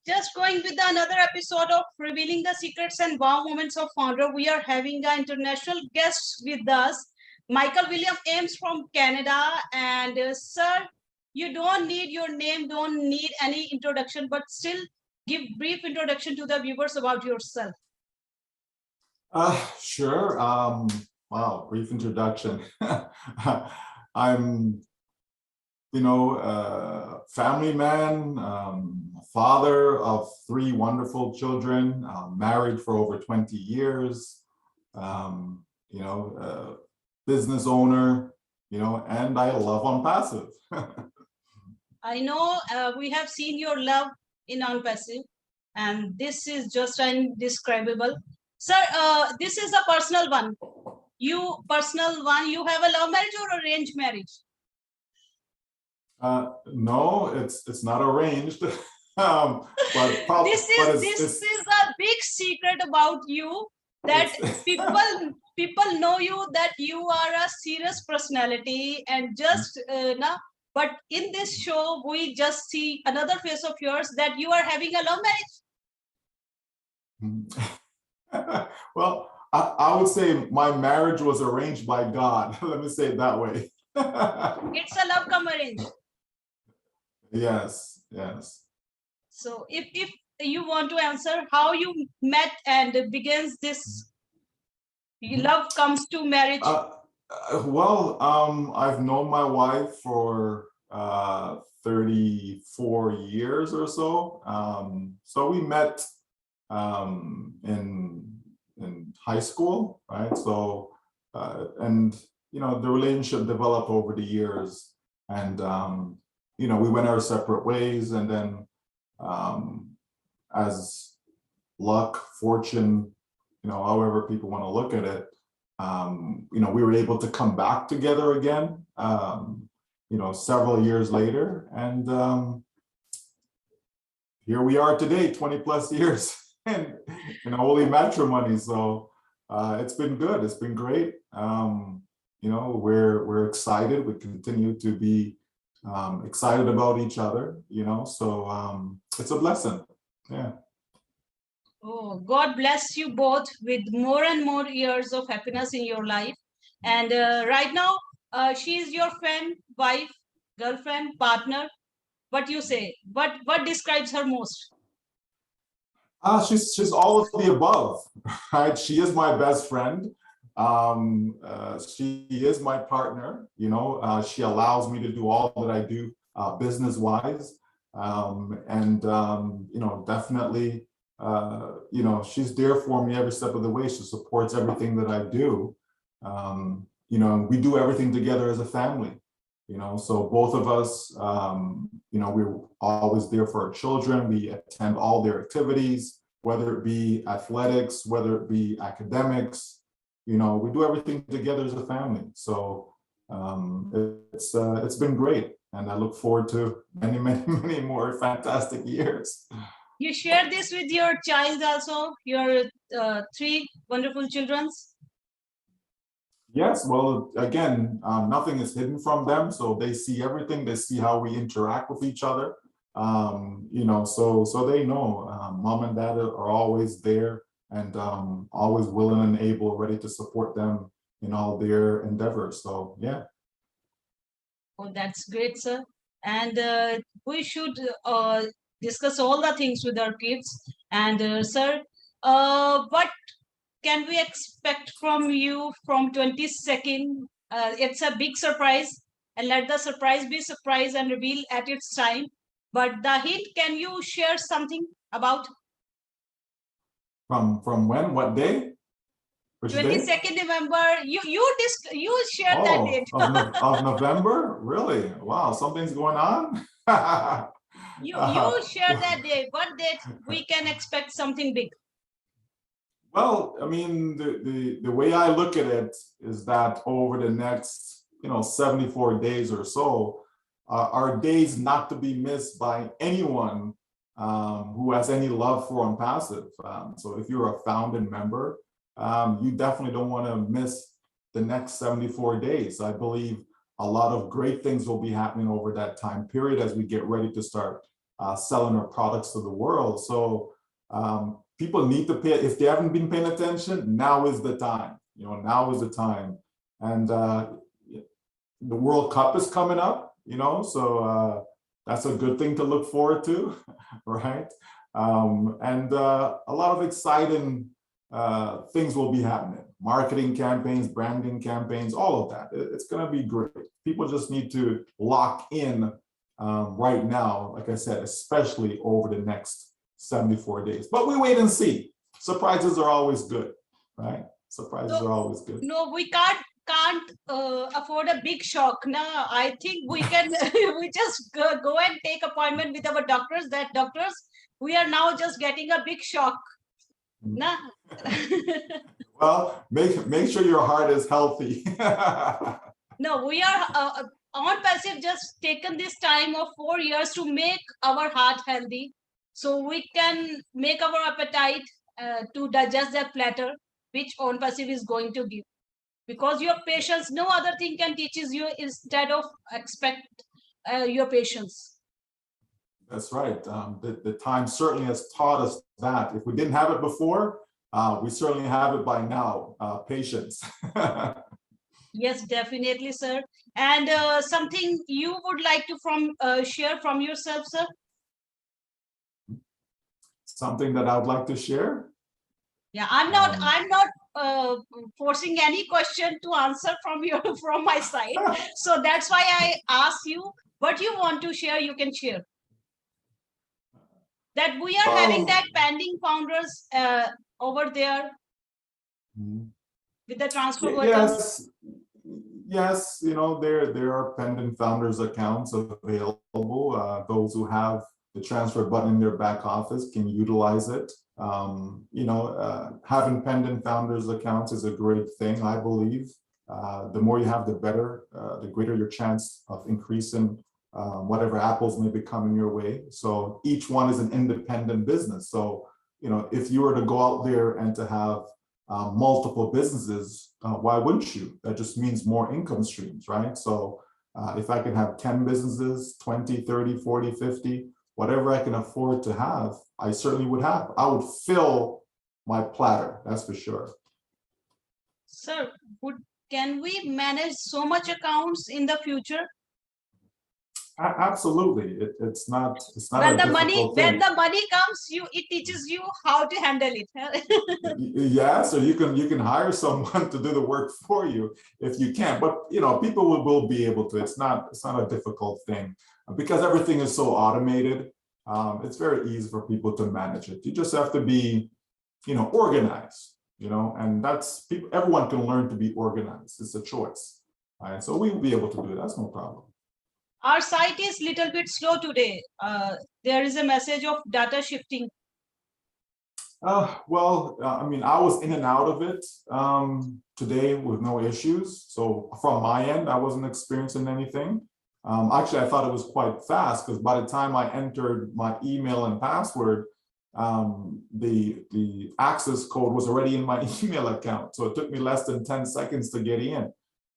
Just going with another episode of Revealing the Secrets and Wow Moments of Founder. We are having an international guest with us, Michael William Ames from Canada. And sir, you don't need your name, don't need any introduction, but still give brief introduction to the viewers about yourself. Sure. Wow, brief introduction. I'm, family man, father of 3 wonderful children, married for over 20 years, business owner, and I love on passive. I know we have seen your love in on-passive, and this is just indescribable. Sir, this is a personal one. You have a love marriage or arranged marriage? No, it's not arranged. But probably this is a big secret about you, that people know you, that you are a serious personality, and just now. But in this show, we just see another face of yours, that you are having a love marriage. Well, I would say my marriage was arranged by God. Let me say it that way. It's a love come arranged. Yes. So if you want to answer how you met and begins this love comes to marriage. Well, I've known my wife for 34 years or so. So we met in high school, right? So and the relationship developed over the years, and we went our separate ways, and then as luck, fortune, however people want to look at it, we were able to come back together again, several years later, and here we are today, 20 plus years in holy matrimony. So it's been good. It's been great. We're excited. We continue to be excited about each other, so it's a blessing. Yeah. Oh, God bless you both with more and more years of happiness in your life. And right now, she is your friend, wife, girlfriend, partner. What you say? What describes her most? She's all of the above, right? She is my best friend. She is my partner. She allows me to do all that I do business-wise, and definitely. She's there for me every step of the way. She supports everything that I do. We do everything together as a family, so both of us, we're always there for our children. We attend all their activities, whether it be athletics, whether it be academics, we do everything together as a family. So it's been great. And I look forward to many, many, many more fantastic years. You share this with your child also, your 3 wonderful children? Yes, well, again, nothing is hidden from them. So they see everything. They see how we interact with each other. So they know mom and dad are always there, and always willing and able, ready to support them in all their endeavors. So, yeah. Oh, that's great, sir. And we should discuss all the things with our kids. And sir, what can we expect from you from 22nd? It's a big surprise, and let the surprise be surprise and reveal at its time. But the hint, can you share something about? From when? What day? Which 22nd November. You shared that date. of November? Really? Wow, something's going on. You share that day. What date we can expect something big? Well, I mean, the way I look at it is that over the next 74 days or so are days not to be missed by anyone who has any love for OnPassive. So if you're a founding member, you definitely don't want to miss the next 74 days. I believe a lot of great things will be happening over that time period as we get ready to start selling our products to the world. So people need to pay. If they haven't been paying attention, now is the time. Now is the time. And the World Cup is coming up, so that's a good thing to look forward to, right? And a lot of exciting things will be happening. Marketing campaigns, branding campaigns, all of that. It's going to be great. People just need to lock in right now, like I said, especially over the next 74 days. But we wait and see. Surprises are always good, right? Surprises are always good. No, we can't afford a big shock. No, I think we can we just go and take appointment with our doctors. That doctors, we are now just getting a big shock. Nah. Well, make sure your heart is healthy. No, we are on passive just taken this time of 4 years to make our heart healthy, so we can make our appetite to digest that platter which on passive is going to give. Because your patience, no other thing can teaches you instead of expect your patience. That's right. The time certainly has taught us that. If we didn't have it before, we certainly have it by now. Patience. Yes, definitely, sir. And something you would like to share from yourself, sir? Something that I would like to share? Yeah, I'm not forcing any question to answer from my side. So that's why I ask you what you want to share, you can share. That we are having that pending founders over there with the transfer button. Yes, there are pending founders accounts available. Those who have the transfer button in their back office can utilize it. Having pending founders accounts is a great thing, I believe. The more you have, the better, the greater your chance of increasing whatever apples may be coming your way. So each one is an independent business. So, if you were to go out there and to have multiple businesses, why wouldn't you? That just means more income streams, right? So if I can have 10 businesses, 20, 30, 40, 50, whatever I can afford to have, I certainly would have. I would fill my platter, that's for sure. Sir, can we manage so much accounts in the future? Absolutely. It's not when the money comes, it teaches you how to handle it. Yeah, so you can hire someone to do the work for you if you can, but people will be able to. It's not a difficult thing because everything is so automated. It's very easy for people to manage it. You just have to be organized, and that's everyone can learn to be organized. It's a choice. All right, so we will be able to do it. That's no problem. Our site is a little bit slow today. There is a message of data shifting. I was in and out of it today with no issues. So from my end, I wasn't experiencing anything. Actually, I thought it was quite fast because by the time I entered my email and password, the access code was already in my email account. So it took me less than 10 seconds to get in.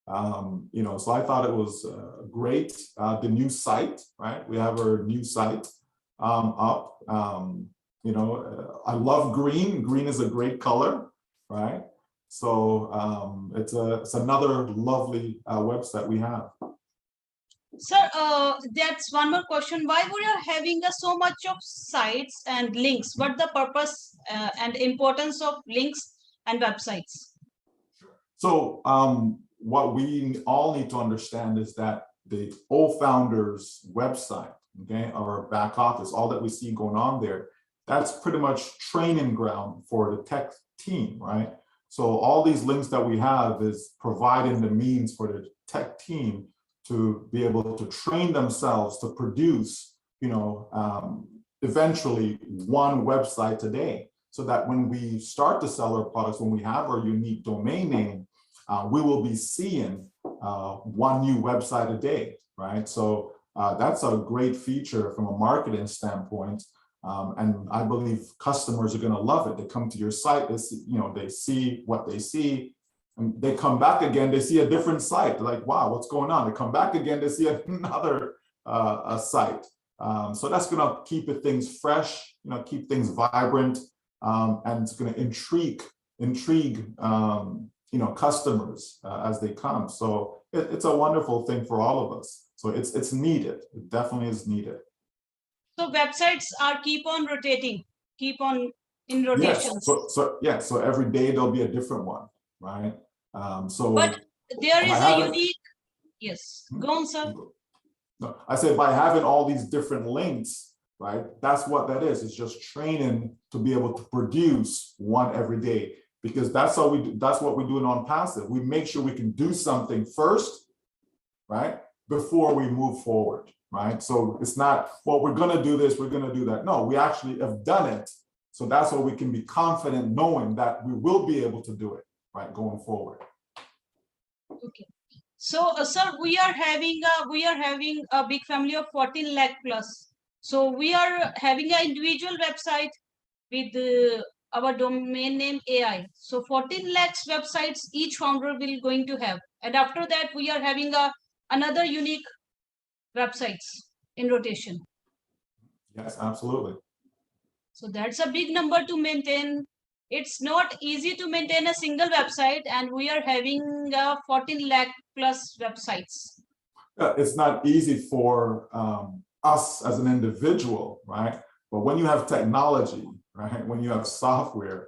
So I thought it was great. The new site, right? We have our new site up. I love green. Green is a great color, right? So it's another lovely website we have. Sir, that's one more question. Why we are having so much of sites and links? What the purpose and importance of links and websites? So what we all need to understand is that the old founders website, okay, our back office, all that we see going on there, that's pretty much training ground for the tech team, right? So all these links that we have is providing the means for the tech team to be able to train themselves to produce, eventually one website a day, so that when we start to sell our products, when we have our unique domain name, we will be seeing one new website a day, right? So that's a great feature from a marketing standpoint. And I believe customers are going to love it. They come to your site, they see what they see, and they come back again, they see a different site. They're like, wow, what's going on? They come back again, they see another site. So that's going to keep things fresh, keep things vibrant, and it's going to intrigue customers as they come. So it's a wonderful thing for all of us. So it's needed. It definitely is needed. So websites are keep on rotating, keep on in rotations. Yes. So every day there'll be a different one, right? But there is a unique. Yes, go on, sir. No, I said by having all these different links, right? That's what that is. It's just training to be able to produce one every day, because that's how we do, that's what we do in OnPassive. We make sure we can do something first, right, before we move forward, right? So it's not, well, we're going to do this, we're going to do that. No, we actually have done it. So that's why we can be confident knowing that we will be able to do it, right, going forward. Okay. So, sir, we are having a big family of 14 lakh plus. So we are having an individual website with our domain name AI. So 14 lakhs websites each founder will going to have, and after that we are having another unique websites in rotation. Yes, absolutely. So that's a big number to maintain. It's not easy to maintain a single website, and we are having 14 lakh plus websites. It's not easy for us as an individual, right? But when you have technology, right, when you have software,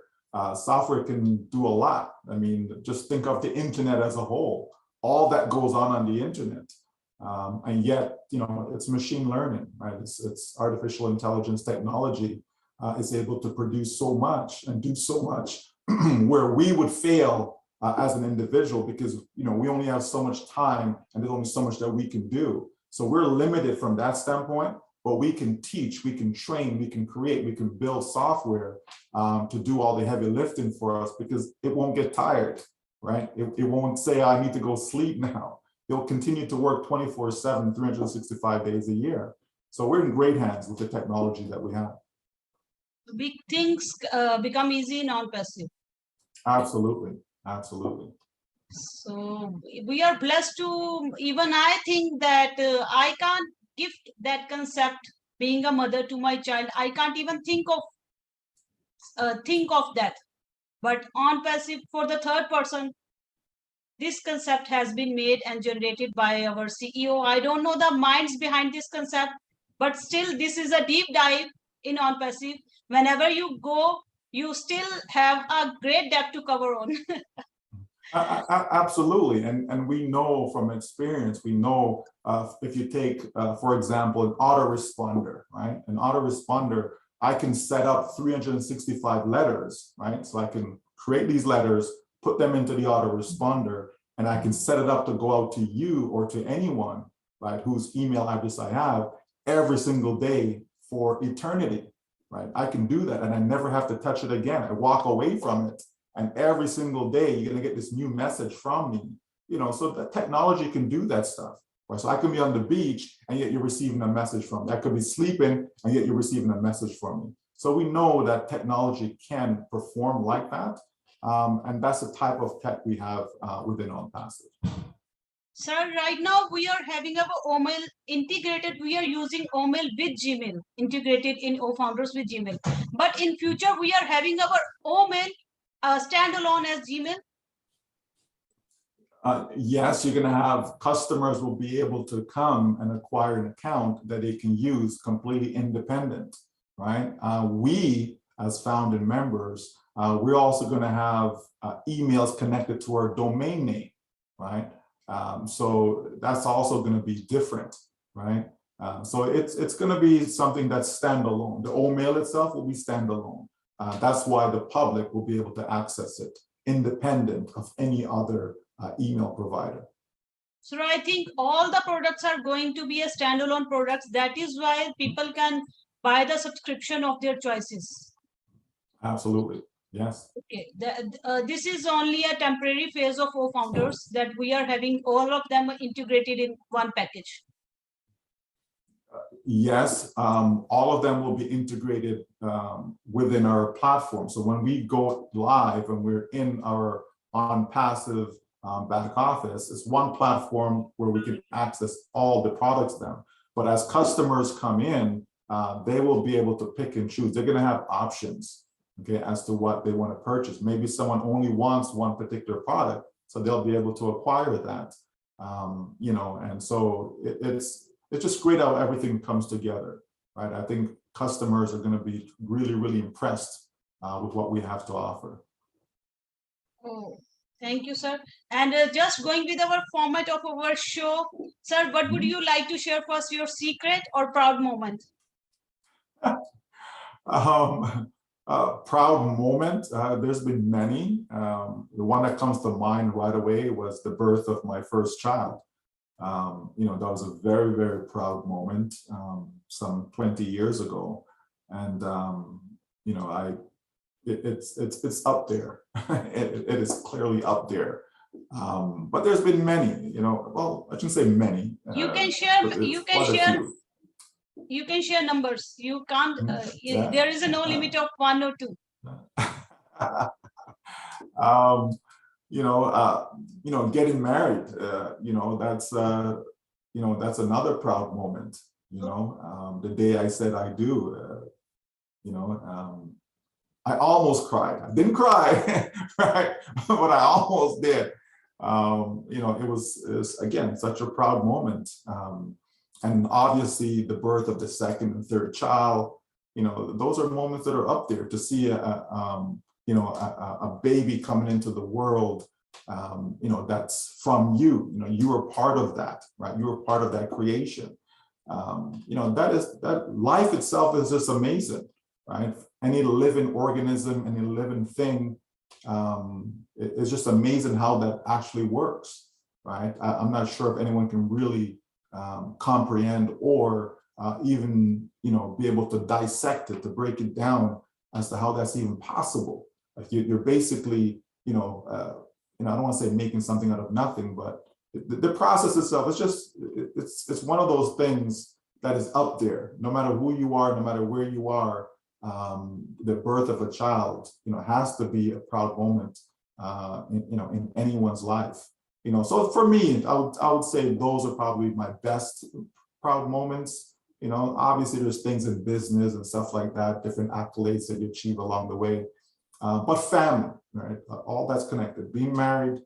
software can do a lot. I mean, just think of the internet as a whole, all that goes on the internet. And yet, it's machine learning, right? It's artificial intelligence technology is able to produce so much and do so much where we would fail as an individual, because we only have so much time and there's only so much that we can do. So we're limited from that standpoint, but we can teach, we can train, we can create, we can build software to do all the heavy lifting for us, because it won't get tired, right? It won't say, I need to go sleep now. It'll continue to work 24/7, 365 days a year. So we're in great hands with the technology that we have. Big things become easy non-passive. Absolutely, absolutely. So we are blessed to, even I think that I can't gift that concept being a mother to my child. I can't even think of that. But OnPassive for the third person, this concept has been made and generated by our CEO. I don't know the minds behind this concept, but still this is a deep dive in OnPassive. Whenever you go, you still have a great depth to cover on. Absolutely, and we know from experience, we know if you take, for example, an autoresponder, right? An autoresponder, I can set up 365 letters, right? So I can create these letters, put them into the autoresponder, and I can set it up to go out to you or to anyone, right, whose email address I have every single day for eternity, right? I can do that and I never have to touch it again. I walk away from it. And every single day, you're going to get this new message from me, so the technology can do that stuff. Right? So I can be on the beach and yet you're receiving a message from me. I could be sleeping and yet you're receiving a message from me. So we know that technology can perform like that. And that's the type of tech we have within OnPassive. Sir, right now we are having our OMail integrated. We are using OMail with Gmail, integrated in OFounders with Gmail. But in future, we are having our OMail standalone as Gmail. Yes, you're going to have customers will be able to come and acquire an account that they can use completely independent, right? We, as founding members, we're also going to have emails connected to our domain name, right? So that's also going to be different, right? So it's going to be something that's standalone. The OMail itself will be standalone. That's why the public will be able to access it independent of any other email provider. So I think all the products are going to be a standalone products. That is why people can buy the subscription of their choices. Absolutely. Yes. Okay. This is only a temporary phase of OFounders that we are having all of them integrated in one package. Yes, all of them will be integrated within our platform. So when we go live and we're in our OnPassive back office, it's one platform where we can access all the products then. But as customers come in, they will be able to pick and choose. They're going to have options, okay, as to what they want to purchase. Maybe someone only wants one particular product, so they'll be able to acquire that. You know, and so it's just great how everything comes together, right? I think customers are going to be really, really impressed with what we have to offer. Oh, thank you, sir. And just going with our format of our show, sir, what would you like to share first, your secret or proud moment? Proud moment, there's been many. The one that comes to mind right away was the birth of my first child. You know, that was a very, very proud moment, some 20 years ago. And, you know, it's up there. It is clearly up there. But there's been many, you know, well, I shouldn't say many. You can share, you can share numbers. You can't, Yeah. there is no limit of 1 or 2. You know, getting married, you know, that's another proud moment. You know, the day I said I do, you know, I almost cried. I didn't cry, right? But I almost did. You know, it was again such a proud moment. And obviously, the birth of the second and third child, you know, those are moments that are up there. To see you know, a baby coming into the world, you know, that's from you. You know, you were part of that, right? You were part of that creation. You know, that life itself is just amazing, right? Any living organism, any living thing, it's just amazing how that actually works, right? I'm not sure if anyone can really comprehend or even, you know, be able to dissect it, to break it down as to how that's even possible. Like you're basically, you know, I don't want to say making something out of nothing, but the process itself is just, it's one of those things that is up there. No matter who you are, no matter where you are, the birth of a child, you know, has to be a proud moment, you know, in anyone's life. You know, so for me, I would say those are probably my best proud moments. You know, obviously there's things in business and stuff like that, different accolades that you achieve along the way. But family, right? All that's connected. Being married,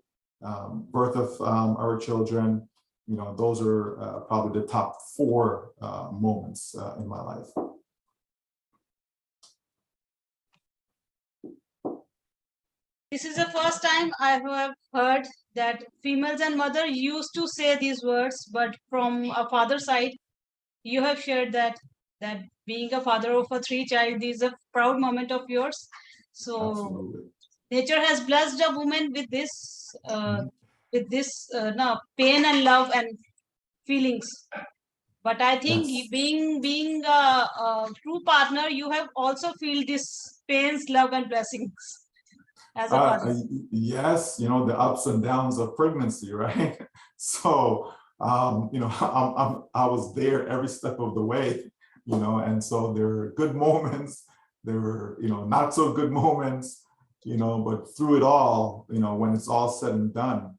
birth of our children, you know, those are probably the top 4 moments in my life. This is the first time I have heard that females and mother used to say these words, but from a father's side, you have shared that being a father of a 3 child is a proud moment of yours. So Absolutely. nature has blessed a woman with this no, pain and love and feelings. But I think Yes. being a true partner, you have also feel this pains, love, and blessings as a father. Yes, you know, the ups and downs of pregnancy, right? So, you know, I was there every step of the way, you know, and so there were good moments, there were, you know, not so good moments, you know, but through it all, you know, when it's all said and done,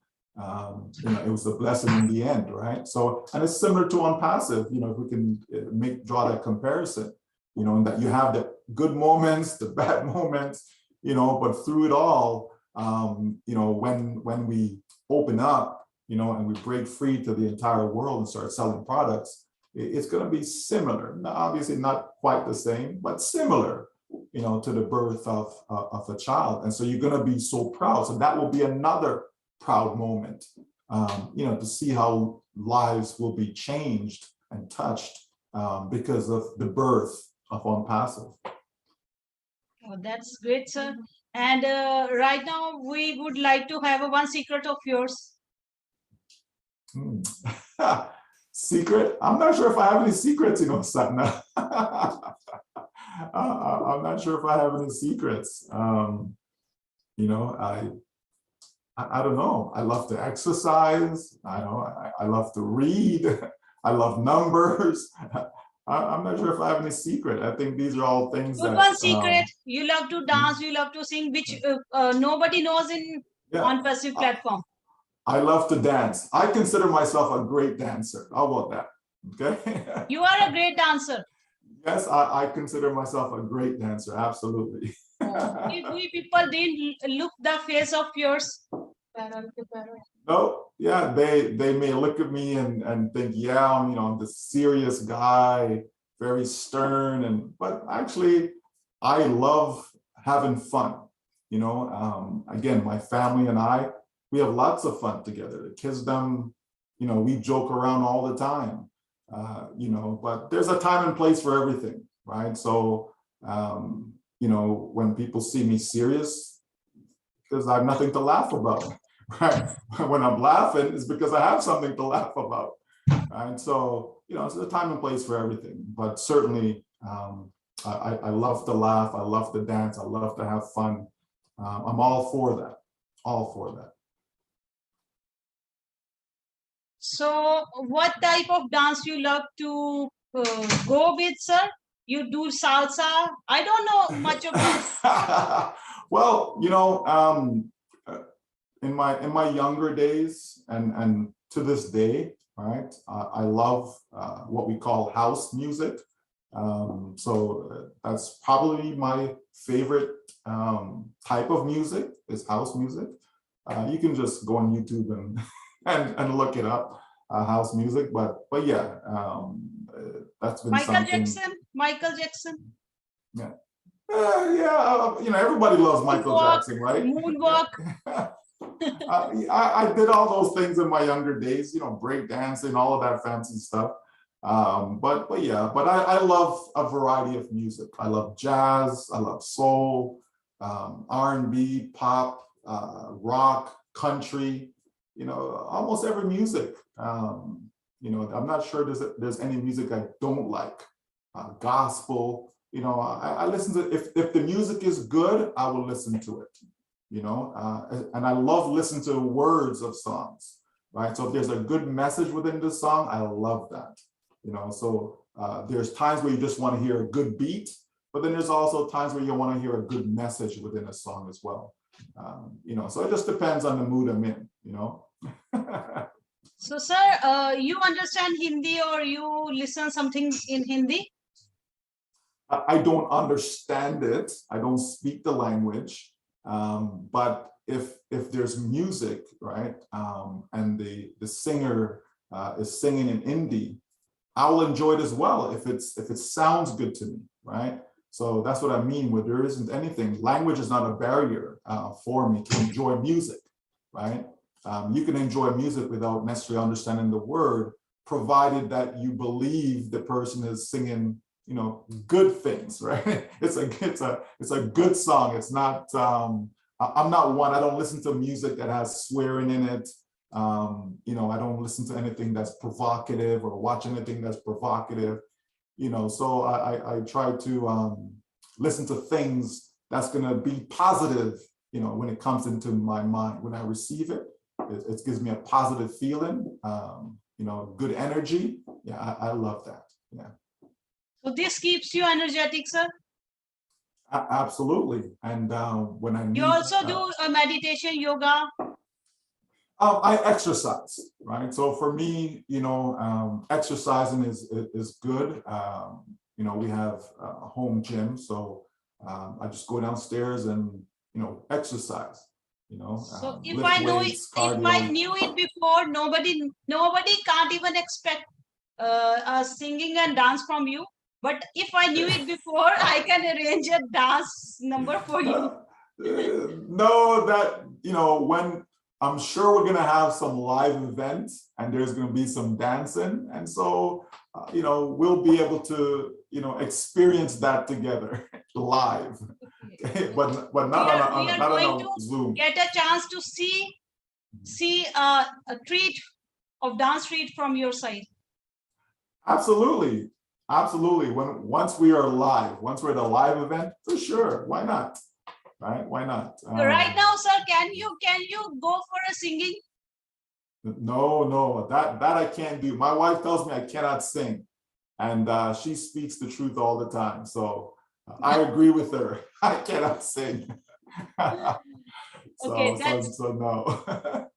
you know, it was a blessing in the end, right? So, and it's similar to on passive, you know, if we can draw that comparison, you know, in that you have the good moments, the bad moments, you know, but through it all, you know, when we open up, you know, and we break free to the entire world and start selling products, it's going to be similar. Now, obviously not quite the same, but similar, you know, to the birth of a child. And so you're going to be so proud. So that will be another proud moment, you know, to see how lives will be changed and touched because of the birth of On Passive. Oh, that's great, sir. And right now, we would like to have one secret of yours. Secret? I'm not sure if I have any secrets, you know, Satna. I'm not sure if I have any secrets. You know, I don't know. I love to exercise. I know I love to read. I love numbers. I'm not sure if I have any secret. I think these are all things Good that. one secret. You love to dance. You love to sing, which nobody knows on passive platform. I love to dance. I consider myself a great dancer. How about that? Okay. You are a great dancer. Yes, I consider myself a great dancer. Absolutely. We people didn't look the face of yours. No, yeah, they may look at me and think, yeah, I'm the serious guy, very stern, but actually, I love having fun. Again, my family and I, we have lots of fun together. The kids, we joke around all the time. But there's a time and place for everything, right? So, when people see me serious, because I have nothing to laugh about, right? When I'm laughing, it's because I have something to laugh about, right? So, it's a time and place for everything. But certainly, I love to laugh. I love to dance. I love to have fun. I'm all for that. All for that. So, what type of dance you love to go with, sir? You do salsa? I don't know much about. Well, in my younger days and to this day, right? I love what we call house music. So that's probably my favorite type of music is house music. You can just go on YouTube and and look it up, house music. But yeah, that's been Michael something. Jackson. Michael Jackson. Yeah. Yeah, everybody loves Michael Moonwalk, Jackson, right? Moonwalk. I did all those things in my younger days, break dancing, all of that fancy stuff. But yeah, but I love a variety of music. I love jazz, I love soul, R&B, pop, rock, country, almost every music. I'm not sure there's any music I don't like. Gospel, I listen to, if the music is good, I will listen to it. And I love listening to words of songs, right? So if there's a good message within the song, I love that. So there's times where you just want to hear a good beat, but then there's also times where you want to hear a good message within a song as well. So it just depends on the mood I'm in. So, sir, you understand Hindi or you listen something in Hindi? I don't understand it. I don't speak the language. But if there's music, right, and the singer is singing in Hindi, I'll enjoy it as well if it sounds good to me, right? So that's what I mean. Where there isn't anything, language is not a barrier for me to enjoy music, right? You can enjoy music without necessarily understanding the word, provided that you believe the person is singing good things, right? It's a good song. It's not I'm not one. I don't listen to music that has swearing in it. I don't listen to anything that's provocative or watch anything that's provocative. So I try to listen to things that's gonna be positive. When it comes into my mind, when I receive it, it gives me a positive feeling. Good energy. Yeah, I love that. Yeah. So this keeps you energetic, sir? Absolutely. And when I need, you also do a meditation, yoga? I exercise, right? So for me, exercising is good. We have a home gym, so I just go downstairs and exercise. So if lift I know it, weights, if I cardio. knew it before, nobody can't even expect a singing and dance from you. But if I knew it before, I can arrange a dance number for you. No, that when I'm sure we're gonna have some live events and there's gonna be some dancing, and so we'll be able to experience that together live, but not we are not going on to a Zoom. get a chance to see a treat of dance treat from your side. Absolutely, absolutely. Once we are live, once we're at a live event, for sure. Why not? Right? Why not? Right now, sir, can you go for a singing? No, that I can't do. My wife tells me I cannot sing, and she speaks the truth all the time. So I agree with her. I cannot sing. Okay, so no.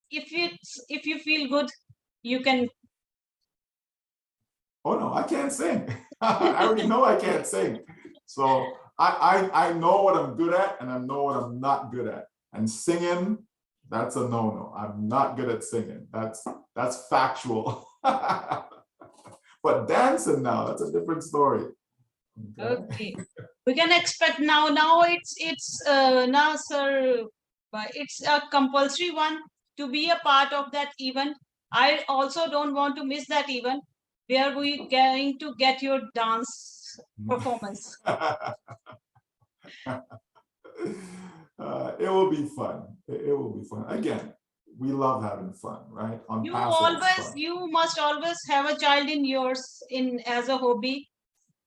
if you feel good, you can Oh no, I can't sing. I already know I can't sing. So I know what I'm good at and I know what I'm not good at. And singing, that's a no-no. I'm not good at singing. That's factual. But dancing now, that's a different story. Okay. Okay. We can expect now. Now it's now, sir. But it's a compulsory one to be a part of that event. I also don't want to miss that event. Where we going to get your dance performance? It will be fun. It will be fun. Again, we love having fun, right? On You passive, it's always, fun. you must always have a child in yours in as a hobby.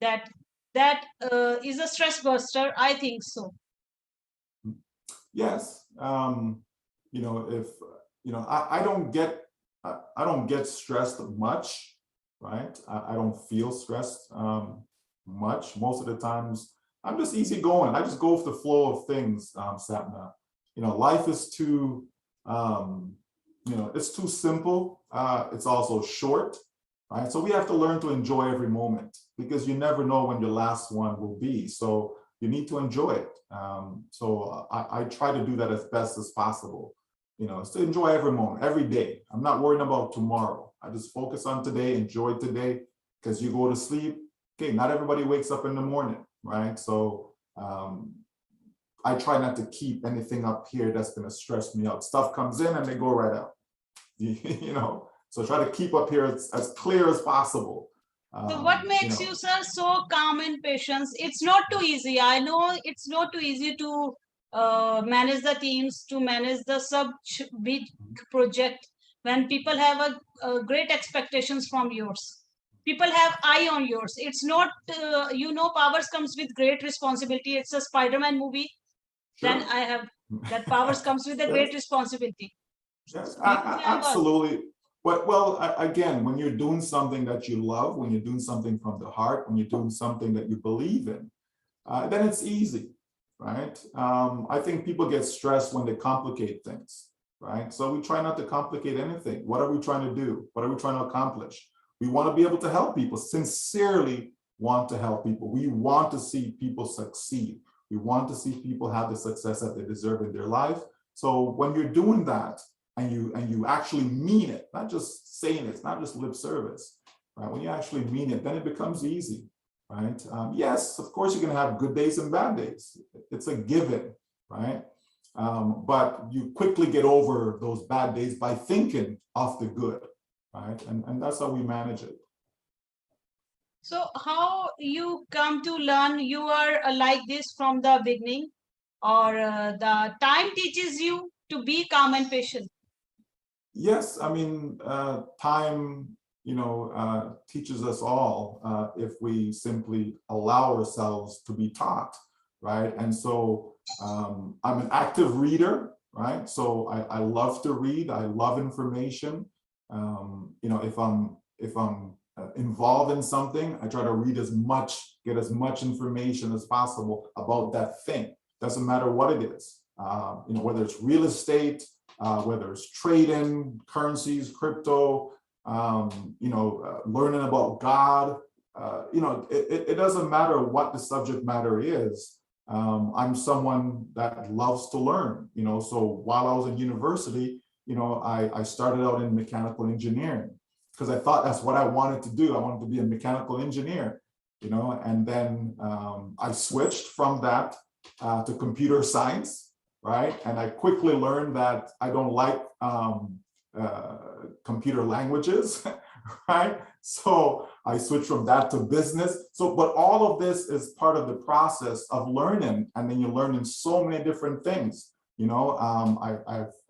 That that is a stress buster. I think so. Yes. You know, if you know, I don't get stressed much, right? I don't feel stressed much. Most of the times, I'm just easygoing. I just go with the flow of things, Sapna. You know, life is too, you know, it's too simple. It's also short, right? So we have to learn to enjoy every moment because you never know when your last one will be. So you need to enjoy it. So I try to do that as best as possible. You know, it's to enjoy every moment, every day. I'm not worrying about tomorrow. I just focus on today, enjoy today, because you go to sleep. Okay, not everybody wakes up in the morning, right? So I try not to keep anything up here that's going to stress me out. Stuff comes in and they go right out. You know, so try to keep up here as clear as possible. So what You makes know, you, sir, so calm and patient? It's not too easy. I know it's not too easy to manage the teams, to manage the sub big project when people have a great expectations from yours. People have eye on yours. It's not, you know, powers comes with great responsibility. It's a Spider-Man movie. Then sure. I have that powers comes with a Yes. great responsibility. Yes, You have a absolutely. But well, again, when you're doing something that you love, when you're doing something from the heart, when you're doing something that you believe in, then it's easy, right? I think people get stressed when they complicate things, right? So we try not to complicate anything. What are we trying to do? What are we trying to accomplish? We want to be able to help people, sincerely want to help people. We want to see people succeed. We want to see people have the success that they deserve in their life. So when you're doing that, and you actually mean it, not just saying it, it's not just lip service, right? When you actually mean it, then it becomes easy, right? Yes, of course, you're going to have good days and bad days. It's a given, right? But you quickly get over those bad days by thinking of the good, right? And that's how we manage it. So how you come to learn? You are like this from the beginning, or the time teaches you to be calm and patient? Yes, I mean, time, you know, teaches us all if we simply allow ourselves to be taught, right? And so I'm an active reader, right? So I love to read. I love information. You know, if I'm involved in something, I try to read as much, get as much information as possible about that thing. Doesn't matter what it is. You know, whether it's real estate, whether it's trading, currencies, crypto, you know, learning about God. You know, it doesn't matter what the subject matter is. I'm someone that loves to learn, you know, so while I was in university, you know, I started out in mechanical engineering because I thought that's what I wanted to do. I wanted to be a mechanical engineer, you know, and then I switched from that to computer science, right? And I quickly learned that I don't like computer languages, right? So I switched from that to business. So, but all of this is part of the process of learning, and then you're learning so many different things. You know,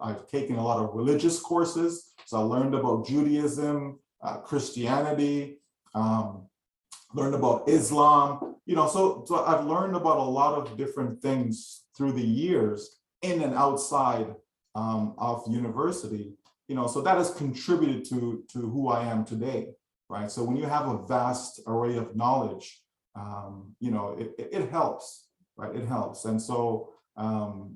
I've taken a lot of religious courses, so I learned about Judaism, Christianity, learned about Islam. You know, so I've learned about a lot of different things through the years in and outside of university. You know, so that has contributed to who I am today, right? So when you have a vast array of knowledge, you know, it helps, right? It helps. And so,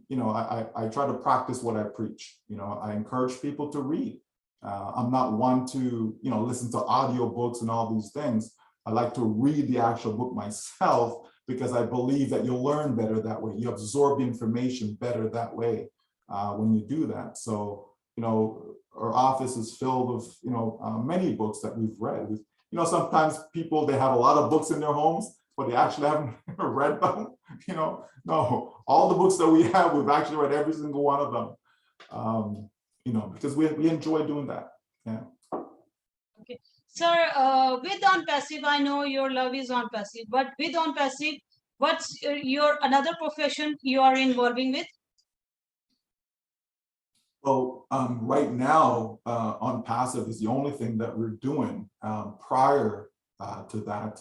you know, I try to practice what I preach. You know, I encourage people to read. I'm not one to, listen to audiobooks and all these things. I like to read the actual book myself because I believe that you'll learn better that way. You absorb the information better that way when you do that. So, our office is filled with, many books that we've read. Sometimes people, they have a lot of books in their homes, but they actually haven't read them. No, all the books that we have, we've actually read every single one of them. Because we enjoy doing that. Yeah. Okay. Sir, with on passive, I know your love is on passive, but with on passive, what's your another profession you are involving with? So right now, on passive is the only thing that we're doing. Prior to that,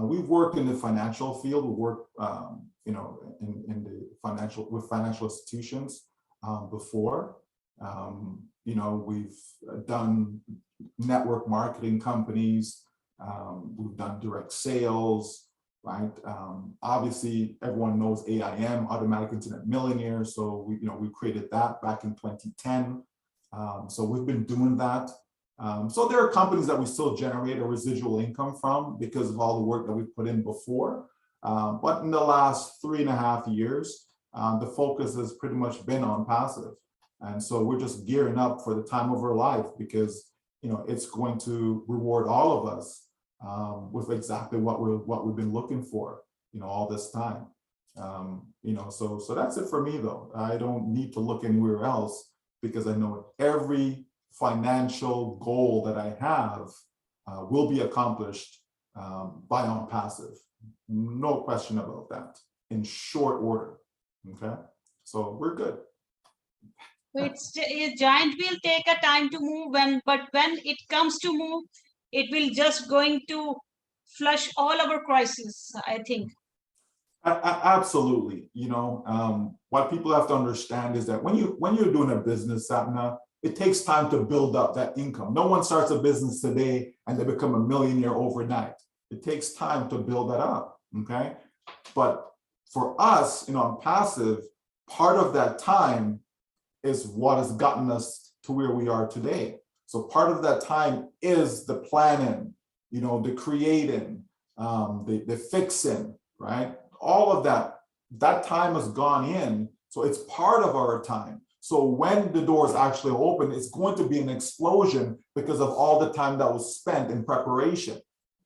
we've worked in the financial field. We work, in the with financial institutions before. We've done network marketing companies. We've done direct sales, right? Obviously, everyone knows AIM, Automatic Internet Millionaire. So we created that back in 2010. So we've been doing that. So there are companies that we still generate a residual income from because of all the work that we put in before. But in the last 3.5 years, the focus has pretty much been on passive. And so we're just gearing up for the time of our life because, it's going to reward all of us with exactly what we've been looking for, all this time. So that's it for me though. I don't need to look anywhere else because I know every financial goal that I have will be accomplished by on passive. No question about that, in short order. Okay, so we're good. It's a giant will take a time to move, but when it comes to move, it will just going to flush all our crises, I think. Absolutely. What people have to understand is that when you're doing a business, Sapna, it takes time to build up that income. No one starts a business today and they become a millionaire overnight. It takes time to build that up. Okay. But for us, on passive, part of that time is what has gotten us to where we are today. So part of that time is the planning, the creating, the fixing, right? All of that time has gone in. So it's part of our time. So when the doors actually open, it's going to be an explosion because of all the time that was spent in preparation,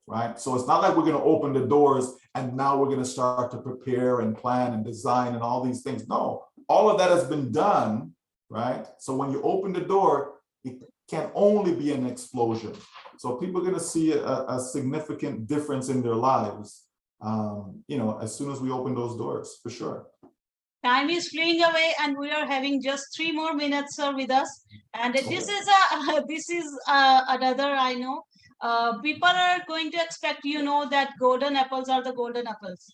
right? So it's not like we're going to open the doors and now we're going to start to prepare and plan and design and all these things. No, all of that has been done, right? So when you open the door, it can only be an explosion. So people are going to see a significant difference in their lives, as soon as we open those doors, for sure. Time is fleeing away, and we are having just 3 more minutes, sir, with us. And this is another, I know. People are going to expect, that golden apples are the golden apples.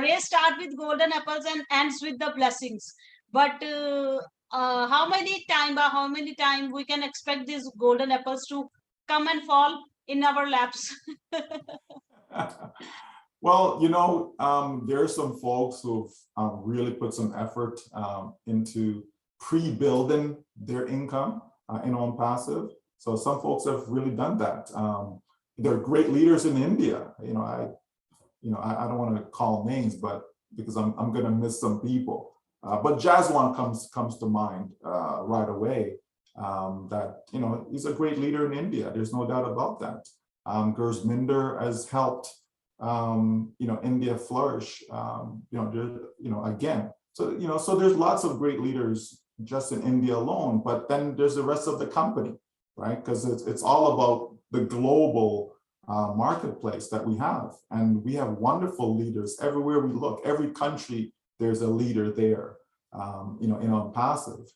Race start with golden apples and ends with the blessings. But how many time we can expect these golden apples to come and fall in our laps? Well, there are some folks who've really put some effort into pre-building their income on passive. So some folks have really done that. There are great leaders in India. I don't want to call names, but because I'm going to miss some people. But Jaswan comes to mind right away. That he's a great leader in India. There's no doubt about that. Gurminder has helped India flourish. Again. So there's lots of great leaders just in India alone. But then there's the rest of the company, right? Because it's all about the global marketplace that we have, and we have wonderful leaders everywhere we look. Every country there's a leader there, in passive.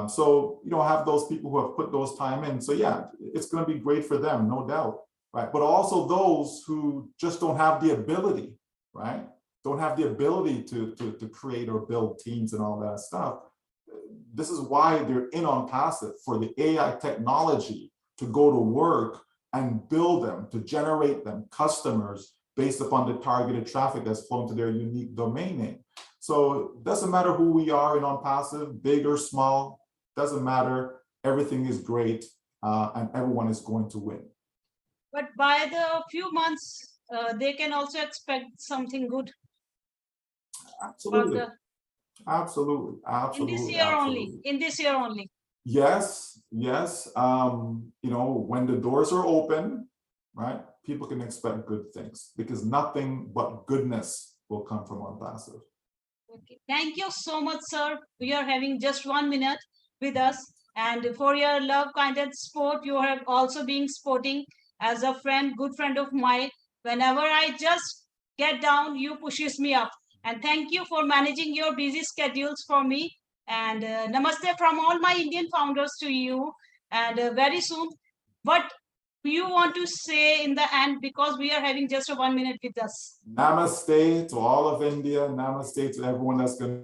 So have those people who have put those time in. So yeah, it's going to be great for them, no doubt. Right. But also those who just don't have the ability, right? Don't have the ability to create or build teams and all that stuff. This is why they're in on passive, for the AI technology to go to work and build them, to generate them customers based upon the targeted traffic that's flown to their unique domain name. So it doesn't matter who we are in on passive, big or small, doesn't matter. everything is great, and everyone is going to win. But by the few months, they can also expect something good about Absolutely, the absolutely, in this absolutely, year only. absolutely. In this year only. Yes, yes. You know, when the doors are open, right, people can expect good things because nothing but goodness will come from our passive. Okay. Thank you so much, sir. We are having just 1 minute with us. And for your love, kind and support, you have also been sporting as a friend, good friend of mine. Whenever I just get down, you pushes me up. And thank you for managing your busy schedules for me. And namaste from all my Indian founders to you. And very soon, what do you want to say in the end? Because we are having just a 1 minute with us. Namaste to all of India. Namaste to everyone that's going to